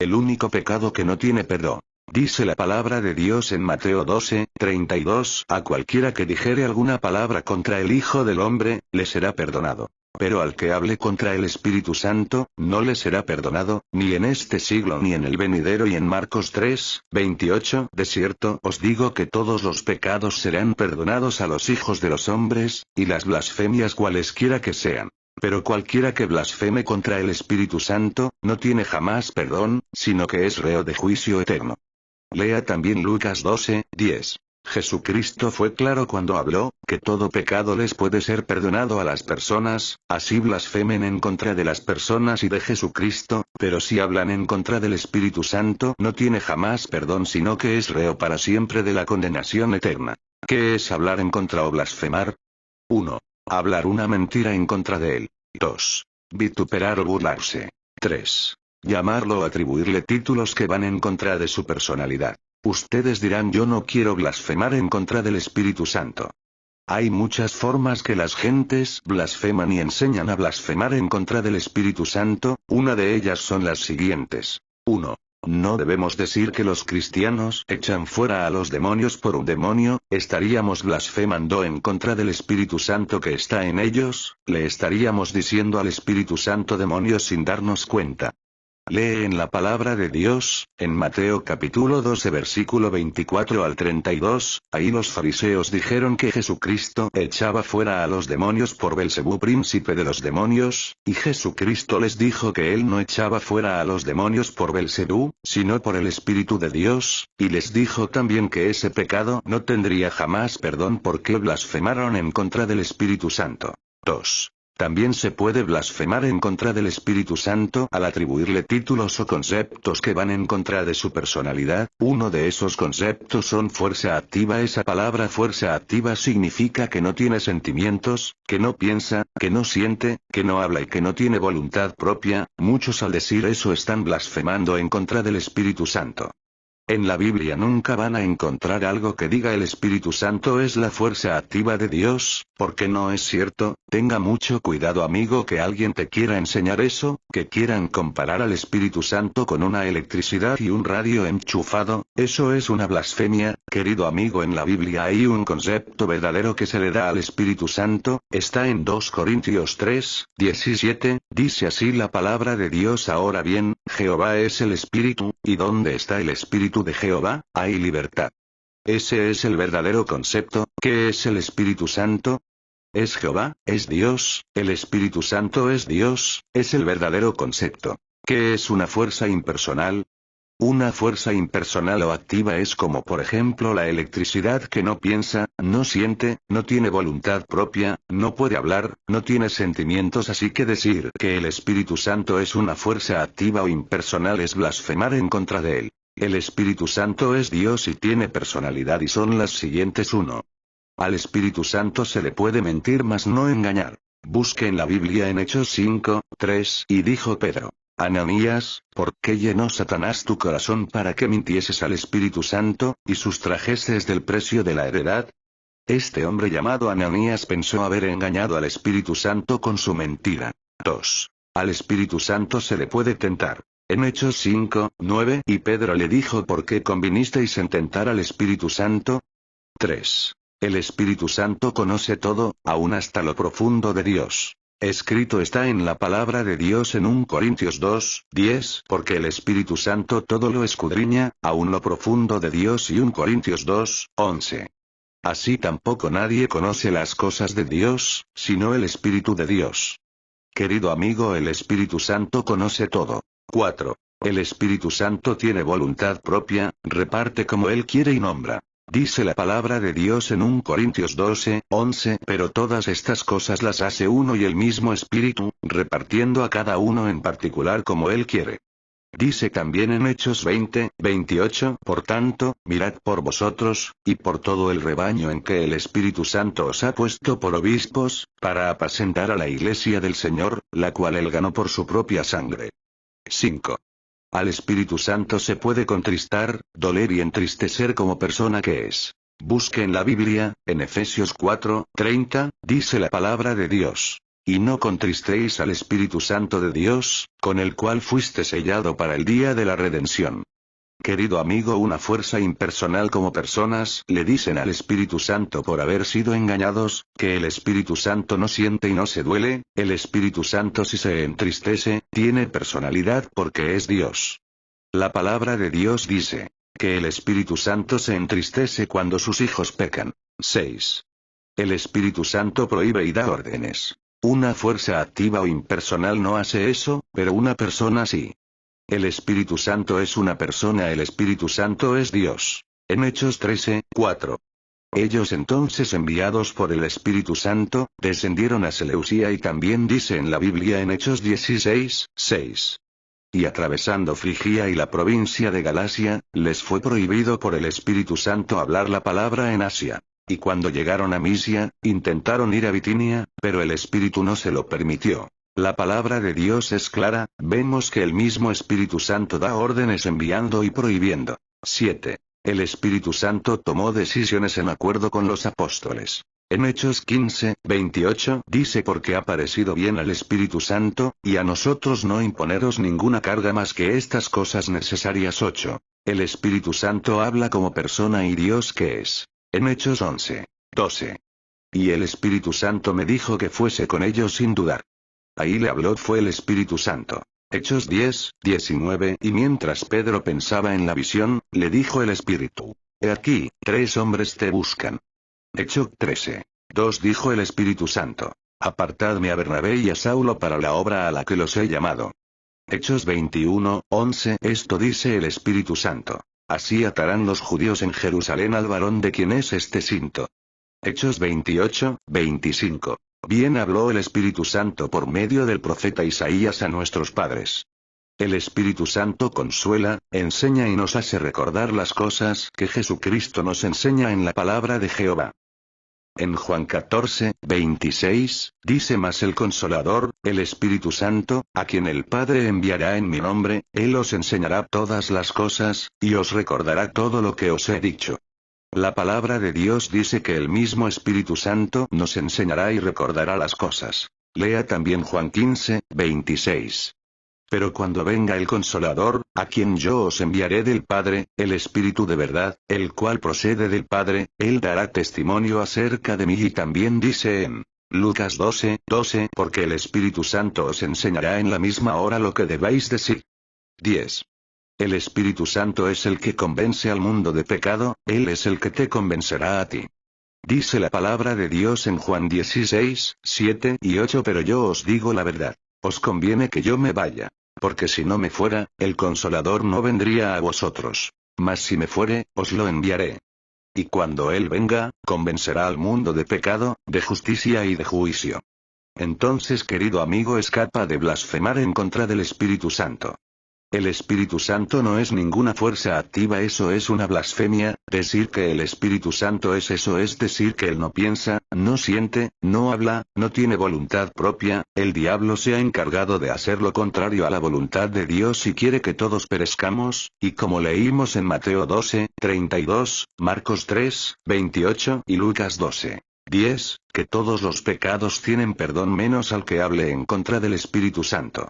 el único pecado que no tiene perdón. Dice la palabra de Dios en Mateo 12:32, a cualquiera que dijere alguna palabra contra el Hijo del Hombre, le será perdonado. Pero al que hable contra el Espíritu Santo, no le será perdonado, ni en este siglo ni en el venidero. Y en Marcos 3:28, de cierto os digo que todos los pecados serán perdonados a los hijos de los hombres, y las blasfemias cualesquiera que sean. Pero cualquiera que blasfeme contra el Espíritu Santo, no tiene jamás perdón, sino que es reo de juicio eterno. Lea también Lucas 12:10. Jesucristo fue claro cuando habló, que todo pecado les puede ser perdonado a las personas, así blasfemen en contra de las personas y de Jesucristo, pero si hablan en contra del Espíritu Santo no tiene jamás perdón, sino que es reo para siempre de la condenación eterna. ¿Qué es hablar en contra o blasfemar? 1. Hablar una mentira en contra de él. 2. Vituperar o burlarse. 3. Llamarlo o atribuirle títulos que van en contra de su personalidad. Ustedes dirán: yo no quiero blasfemar en contra del Espíritu Santo. Hay muchas formas que las gentes blasfeman y enseñan a blasfemar en contra del Espíritu Santo, una de ellas son las siguientes. 1. No debemos decir que los cristianos echan fuera a los demonios por un demonio, estaríamos blasfemando en contra del Espíritu Santo que está en ellos, le estaríamos diciendo al Espíritu Santo demonio sin darnos cuenta. Lee en la palabra de Dios, en Mateo capítulo 12 versículo 24 al 32, ahí los fariseos dijeron que Jesucristo echaba fuera a los demonios por Belcebú, príncipe de los demonios, y Jesucristo les dijo que él no echaba fuera a los demonios por Belcebú, sino por el Espíritu de Dios, y les dijo también que ese pecado no tendría jamás perdón porque blasfemaron en contra del Espíritu Santo. 2. También se puede blasfemar en contra del Espíritu Santo al atribuirle títulos o conceptos que van en contra de su personalidad. Uno de esos conceptos son fuerza activa. Esa palabra fuerza activa significa que no tiene sentimientos, que no piensa, que no siente, que no habla y que no tiene voluntad propia. Muchos al decir eso están blasfemando en contra del Espíritu Santo. En la Biblia nunca van a encontrar algo que diga el Espíritu Santo es la fuerza activa de Dios, porque no es cierto. Tenga mucho cuidado, amigo, que alguien te quiera enseñar eso, que quieran comparar al Espíritu Santo con una electricidad y un radio enchufado. Eso es una blasfemia, querido amigo. En la Biblia hay un concepto verdadero que se le da al Espíritu Santo, está en 2 Corintios 3:17, dice así la palabra de Dios: ahora bien, Jehová es el Espíritu, y donde está el Espíritu de Jehová, hay libertad. Ese es el verdadero concepto. ¿Qué es el Espíritu Santo? Es Jehová, es Dios, el Espíritu Santo es Dios, es el verdadero concepto. ¿Qué es una fuerza impersonal? Una fuerza impersonal o activa es como por ejemplo la electricidad, que no piensa, no siente, no tiene voluntad propia, no puede hablar, no tiene sentimientos. Así que decir que el Espíritu Santo es una fuerza activa o impersonal es blasfemar en contra de él. El Espíritu Santo es Dios y tiene personalidad y son las siguientes. 1. Al Espíritu Santo se le puede mentir mas no engañar. Busque en la Biblia en Hechos 5:3, y dijo Pedro: Ananías, ¿por qué llenó Satanás tu corazón para que mintieses al Espíritu Santo, y sustrajeses del precio de la heredad? Este hombre llamado Ananías pensó haber engañado al Espíritu Santo con su mentira. 2. Al Espíritu Santo se le puede tentar. En Hechos 5:9, y Pedro le dijo: ¿por qué convinisteis en tentar al Espíritu Santo? 3. El Espíritu Santo conoce todo, aún hasta lo profundo de Dios. Escrito está en la palabra de Dios en 1 Corintios 2:10, porque el Espíritu Santo todo lo escudriña, aún lo profundo de Dios. Y 1 Corintios 2:11. Así tampoco nadie conoce las cosas de Dios, sino el Espíritu de Dios. Querido amigo, el Espíritu Santo conoce todo. 4. El Espíritu Santo tiene voluntad propia, reparte como Él quiere y nombra. Dice la palabra de Dios en 1 Corintios 12:11, pero todas estas cosas las hace uno y el mismo Espíritu, repartiendo a cada uno en particular como Él quiere. Dice también en Hechos 20:28, por tanto, mirad por vosotros, y por todo el rebaño en que el Espíritu Santo os ha puesto por obispos, para apacentar a la iglesia del Señor, la cual Él ganó por su propia sangre. 5. Al Espíritu Santo se puede contristar, doler y entristecer como persona que es. Busque en la Biblia, en Efesios 4:30, dice la palabra de Dios: Y no contristéis al Espíritu Santo de Dios, con el cual fuiste sellado para el día de la redención. Querido amigo, una fuerza impersonal como personas le dicen al Espíritu Santo por haber sido engañados, que el Espíritu Santo no siente y no se duele. El Espíritu Santo si se entristece, tiene personalidad porque es Dios. La palabra de Dios dice, que el Espíritu Santo se entristece cuando sus hijos pecan. 6. El Espíritu Santo prohíbe y da órdenes. Una fuerza activa o impersonal no hace eso, pero una persona sí. El Espíritu Santo es una persona, el Espíritu Santo es Dios. En Hechos 13, 4. Ellos entonces enviados por el Espíritu Santo, descendieron a Seleucía y también dice en la Biblia en Hechos 16, 6. Y atravesando Frigia y la provincia de Galacia, les fue prohibido por el Espíritu Santo hablar la palabra en Asia. Y cuando llegaron a Misia, intentaron ir a Bitinia, pero el Espíritu no se lo permitió. La palabra de Dios es clara, vemos que el mismo Espíritu Santo da órdenes enviando y prohibiendo. 7. El Espíritu Santo tomó decisiones en acuerdo con los apóstoles. En Hechos 15, 28 dice porque ha parecido bien al Espíritu Santo, y a nosotros no imponeros ninguna carga más que estas cosas necesarias. 8. El Espíritu Santo habla como persona y Dios que es. En Hechos 11, 12. Y el Espíritu Santo me dijo que fuese con ellos sin dudar. Ahí le habló fue el Espíritu Santo. Hechos 10, 19. Y mientras Pedro pensaba en la visión, le dijo el Espíritu: He aquí, 3 hombres te buscan. Hechos 13, 2. Dijo el Espíritu Santo: Apartadme a Bernabé y a Saulo para la obra a la que los he llamado. Hechos 21, 11. Esto dice el Espíritu Santo: Así atarán los judíos en Jerusalén al varón de quien es este cinto. Hechos 28, 25. Bien habló el Espíritu Santo por medio del profeta Isaías a nuestros padres. El Espíritu Santo consuela, enseña y nos hace recordar las cosas que Jesucristo nos enseña en la palabra de Jehová. En Juan 14, 26, dice: Mas el Consolador, el Espíritu Santo, a quien el Padre enviará en mi nombre, Él os enseñará todas las cosas, y os recordará todo lo que os he dicho. La palabra de Dios dice que el mismo Espíritu Santo nos enseñará y recordará las cosas. Lea también Juan 15, 26. Pero cuando venga el Consolador, a quien yo os enviaré del Padre, el Espíritu de verdad, el cual procede del Padre, Él dará testimonio acerca de mí. Y también dice en Lucas 12, 12, porque el Espíritu Santo os enseñará en la misma hora lo que debéis decir. 10. El Espíritu Santo es el que convence al mundo de pecado, Él es el que te convencerá a ti. Dice la palabra de Dios en Juan 16, 7 y 8: Pero yo os digo la verdad. Os conviene que yo me vaya. Porque si no me fuera, el Consolador no vendría a vosotros. Mas si me fuere, os lo enviaré. Y cuando Él venga, convencerá al mundo de pecado, de justicia y de juicio. Entonces, querido amigo, escapa de blasfemar en contra del Espíritu Santo. El Espíritu Santo no es ninguna fuerza activa, eso es una blasfemia. Decir que el Espíritu Santo es eso es decir que Él no piensa, no siente, no habla, no tiene voluntad propia. El diablo se ha encargado de hacer lo contrario a la voluntad de Dios y quiere que todos perezcamos, y como leímos en Mateo 12, 32, Marcos 3, 28 y Lucas 12, 10, que todos los pecados tienen perdón menos al que hable en contra del Espíritu Santo.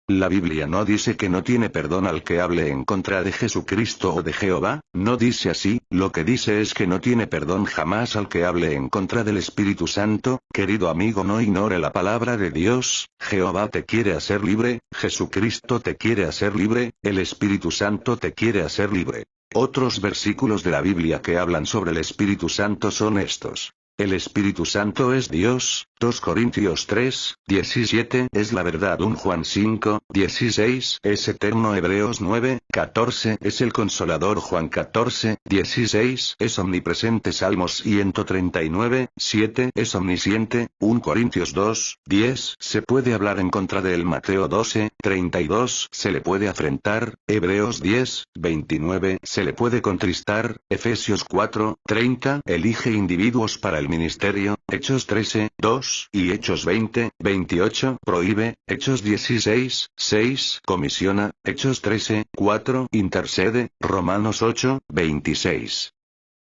La Biblia no dice que no tiene perdón al que hable en contra de Jesucristo o de Jehová, no dice así, lo que dice es que no tiene perdón jamás al que hable en contra del Espíritu Santo. Querido amigo, no ignore la palabra de Dios. Jehová te quiere hacer libre, Jesucristo te quiere hacer libre, el Espíritu Santo te quiere hacer libre. Otros versículos de la Biblia que hablan sobre el Espíritu Santo son estos. El Espíritu Santo es Dios, 2 Corintios 3, 17 es la verdad, 1 Juan 5, 16 es eterno, Hebreos 9, 14 es el Consolador, Juan 14, 16 es omnipresente, Salmos 139, 7 es omnisciente, 1 Corintios 2, 10 se puede hablar en contra de él, Mateo 12, 32 se le puede afrentar, Hebreos 10, 29 se le puede contristar, Efesios 4, 30 elige individuos para el ministerio, Hechos 13, 2 y Hechos 20, 28 prohíbe, Hechos 16, 6 comisiona, Hechos 13, 4 intercede, Romanos 8, 26.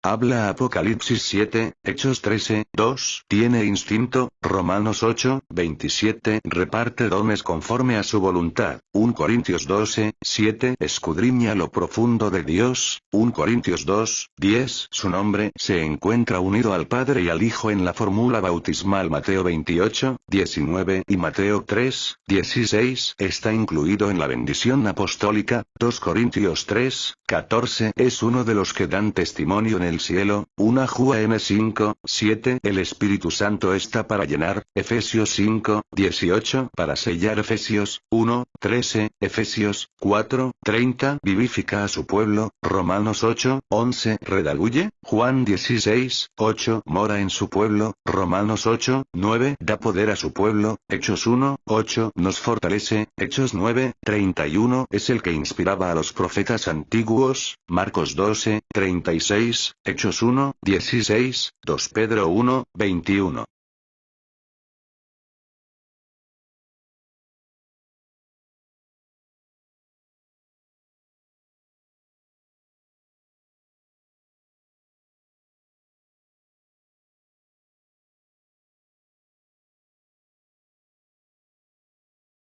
Habla Apocalipsis 7, Hechos 13, 2, tiene instinto, Romanos 8, 27, reparte dones conforme a su voluntad, 1 Corintios 12, 7, escudriña lo profundo de Dios, 1 Corintios 2, 10, su nombre se encuentra unido al Padre y al Hijo en la fórmula bautismal Mateo 28, 19 y Mateo 3, 16, está incluido en la bendición apostólica, 2 Corintios 3, 14, es uno de los que dan testimonio en el cielo, 1 Juan 5, 7, el Espíritu Santo está para llenar, Efesios 5, 18, para sellar Efesios 1, 13, Efesios 4, 30, vivifica a su pueblo, Romanos 8, 11, redagulle, Juan 16, 8, mora en su pueblo, Romanos 8, 9, da poder a su pueblo, Hechos 1, 8, nos fortalece, Hechos 9, 31, es el que inspiraba a los profetas antiguos, Marcos 12, 36, Hechos 1, 16, 2 Pedro 1, 21.